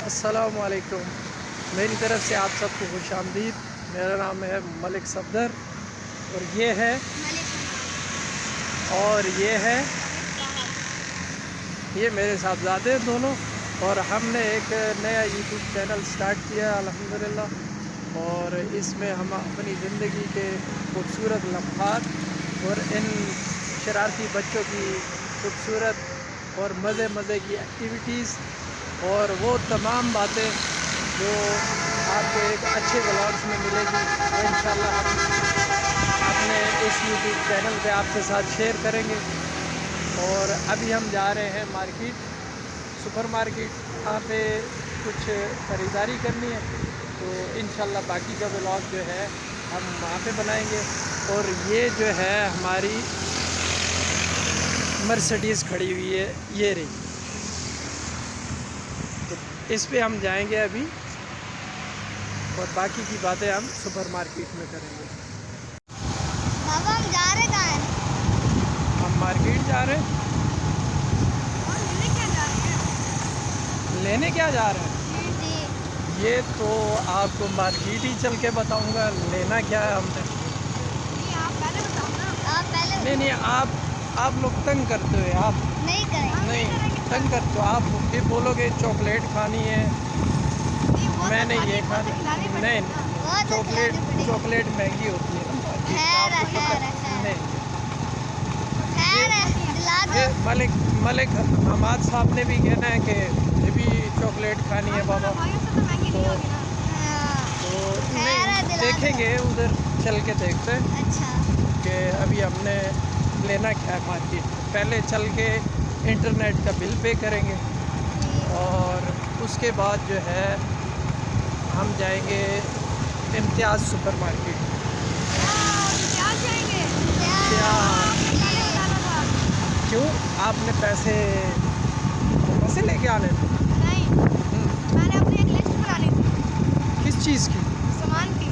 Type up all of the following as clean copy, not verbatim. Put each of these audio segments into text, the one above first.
अस्सलामुअलैकुम। मेरी तरफ़ से आप सबको खुश आमदीद। मेरा नाम है मलिक सफदर और ये मेरे साहबजादे दोनों। और हमने एक नया यूट्यूब चैनल स्टार्ट किया अल्हम्दुलिल्लाह। और इसमें हम अपनी ज़िंदगी के खूबसूरत लम्हात और इन शरारती बच्चों की खूबसूरत और मज़े की एक्टिविटीज़ और वो तमाम बातें जो आपको एक अच्छे व्लॉग्स में मिलेगी, वो इंशाल्लाह हम अपने इस यूट्यूब चैनल पे आपके साथ शेयर करेंगे। और अभी हम जा रहे हैं मार्केट, सुपर मार्केट, वहाँ पे कुछ ख़रीदारी करनी है। तो इंशाल्लाह बाकी का व्लॉग जो है हम वहाँ पे बनाएंगे। और ये जो है हमारी मर्सिडीज़ खड़ी हुई है, ये रही, तो इस पे हम जाएंगे अभी और बाकी की बातें हम सुपर मार्केट में करेंगे। बाबा हम जा रहे कहाँ हैं? हम मार्केट जा रहे हैं। और लेने क्या जा रहे हैं? लेने क्या जा रहे हैं? जी ये तो आपको मार्केट ही चल के बताऊंगा, लेना क्या है हमने। नहीं, आप पहले बताओ ना। आप पहले नहीं, आप लोग तंग करते हो। आप नहीं करेंगे। नहीं तंग करते हो, आप फिर बोलोगे चॉकलेट खानी है, मैंने ये खानी नहीं। चॉकलेट महंगी होती है ना, खैर है, आपको खैर है, पता खैर है। नहीं। खैर है, दिला ये दो। मलिक हमाद साहब ने भी कहना है कि ये भी चॉकलेट खानी है बाबा। तो खैर है, नहीं, दिला दो। देखेंगे उधर चल के देखते हैं अच्छा कि अभी हमने लेना क्या है मार्केट में। पहले चल के इंटरनेट का बिल पे करेंगे और उसके बाद जो है हम जाएंगे इम्तियाज़ सुपर मार्केट। क्या जाएंगे? क्यों? क्यों, आपने पैसे लेके आने थे? नहीं, मैंने अपनी एक लिस्ट बनानी थी किस चीज़ की? सामान की।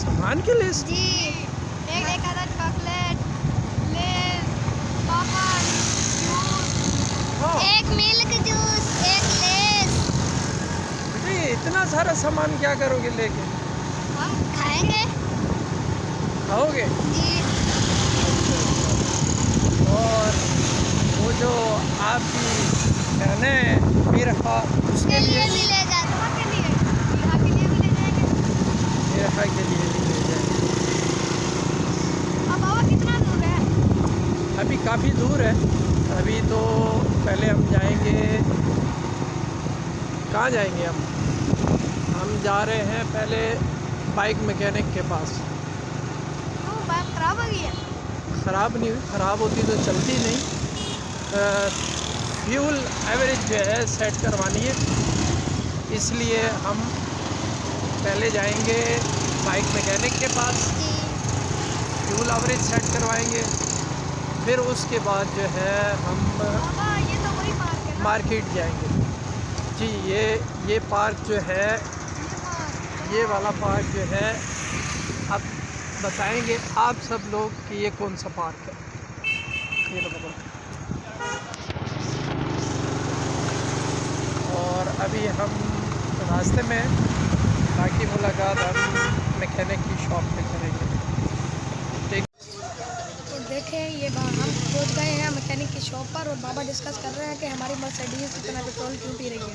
सामान की लिस्ट? जी, एक आधा चॉकलेट, लेज़, पॉपकॉर्न, जूस, हाँ एक मिल्क जूस, एक लेज़। बेटे, इतना सारा सामान क्या करोगे लेके? हम खाएंगे। खाओगे? जी और वो जो आपकी बहन है मिरहा, उसके उसके लिए लिए भी ले जाते हैं। के लिए भी ले जाएंगे। मिरहा के लिए भी ले जाएंगे। अब बाबा कितना दूर है? अभी काफ़ी दूर है। अभी तो पहले हम जाएंगे, कहाँ जाएंगे हम जा रहे हैं पहले बाइक मैकेनिक के पास। क्यों, बाइक खराब हो गई है? ख़राब नहीं हुई, ख़राब होती तो चलती नहीं। फ्यूल एवरेज जो है सेट करवानी है, इसलिए हम पहले जाएंगे बाइक मैकेनिक के पास, जी फ्यूल एवरेज सेट करवाएंगे। फिर उसके बाद जो है हम बाबा, ये तो वही पार्क है ना? मार्केट जाएंगे। जी, ये पार्क जो है, ये वाला पार्क जो है, अब बताएंगे आप सब लोग कि ये कौन सा पार्क है। ये लो बाबा। और अभी हम रास्ते में हैं, बाकी मुलाकात हम मैकेनिक की शॉप पे करेंगे। ठीक। तो देखें, ये हम पहुंच गए हैं मैकेनिक की शॉप पर और बाबा डिस्कस कर रहे हैं कि हमारी मर्सिडीज़ इतना पेट्रोल क्यों पी रही है।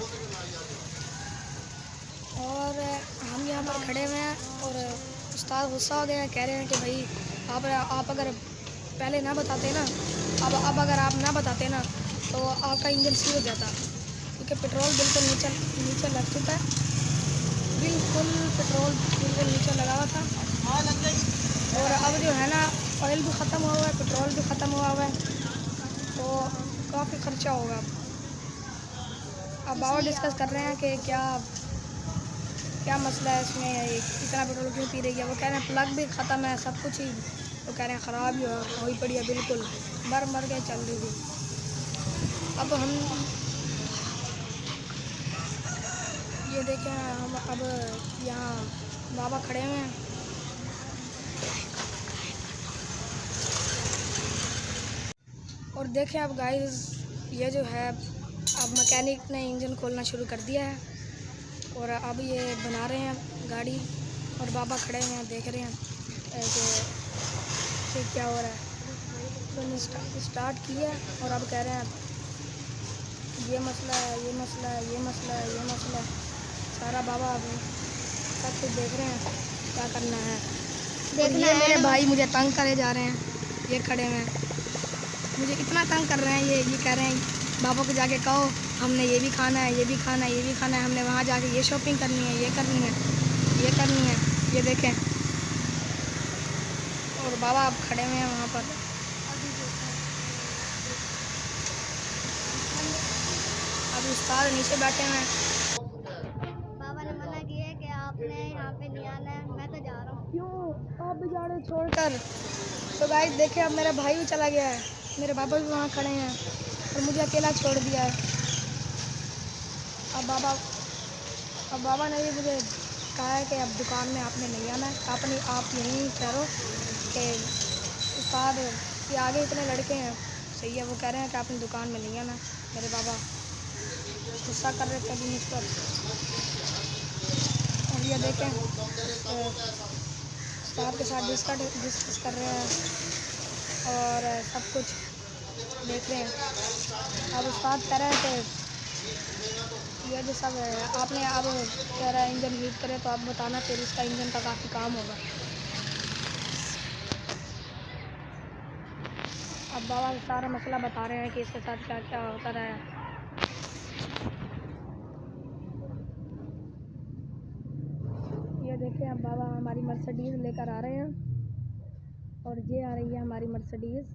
और हम यहाँ पर खड़े हुए हैं और उस्ताद गुस्सा हो गए हैं, कह रहे हैं कि भाई आप अगर पहले ना बताते ना, अब अगर आप ना बताते ना तो आपका इंजन सील हो जाता, क्योंकि पेट्रोल बिल्कुल नीचे लग चुका है। बिल्कुल पेट्रोल बिल्कुल नीचे लगा हुआ था। और अब जो है ना, ऑयल भी ख़त्म हुआ हुआ है, पेट्रोल भी ख़त्म हुआ हुआ है, तो काफ़ी ख़र्चा होगा। अब बाबा डिस्कस कर रहे हैं कि क्या मसला है इसमें, इतना पेट्रोल क्यों पी रही है। वो कह रहे हैं प्लग भी ख़त्म है, सब कुछ ही वो कह रहे हैं ख़राब ही हुई पड़ी है, बिल्कुल मर के चल रही थी। अब हम ये देखें, हम अब यहाँ बाबा खड़े हुए हैं। और देखें अब गाइस, ये जो है अब मैकेनिक ने इंजन खोलना शुरू कर दिया है और अब ये बना रहे हैं गाड़ी और बाबा खड़े हुए हैं देख रहे हैं कि क्या हो रहा है। तो उन्होंने स्टार्ट किया और अब कह रहे हैं ये मसला है, ये मसला है, ये मसला है, ये मसला है। सारा बाबा अब सब कुछ देख रहे हैं क्या करना है। और ये मेरे भाई मुझे तंग करे जा रहे हैं, ये खड़े हुए हैं मुझे इतना तंग कर रहे हैं। ये कह रहे हैं बाबा को जाके कहो हमने ये भी खाना है, ये भी खाना है, ये भी खाना है, हमने वहाँ जाके ये शॉपिंग करनी है, ये करनी है, ये करनी है। ये देखें और बाबा अब खड़े हुए हैं वहाँ पर। अब उस्ताद नीचे बैठे हुए हैं। बाबा ने मना किया है कि आपने यहाँ पे नहीं आना है, मैं तो जा रहा हूँ। क्यों आप भी जा रहे हो छोड़कर? तो गाइस देखे अब मेरा भाई भी चला गया है, मेरे पापा भी वहाँ खड़े हैं और मुझे अकेला छोड़ दिया है। अब बाबा ने भी मुझे कहा है कि अब दुकान में आपने नहीं आना है, आप यहीं ठहरो कि उस्ताद के आगे इतने लड़के हैं। सही है, वो कह रहे हैं कि आपने दुकान में नहीं आना। मेरे बाबा गुस्सा कर रहे थे अभी मुझ पर। और ये देखें उस्ताद के साथ डिस्कस कर रहे हैं और सब कुछ देख रहे हैं। अब उस्ताद कह रहे हैं कि ये जो सब है आपने अब कह रहा है इंजन हीट करे तो आप बताना, फिर इसका इंजन का काफ़ी काम होगा। अब बाबा सारा मसला बता रहे हैं कि इसके साथ क्या क्या होता रहा है। ये देखिए अब बाबा हमारी मर्सिडीज़ लेकर आ रहे हैं और ये आ रही है हमारी मर्सिडीज़।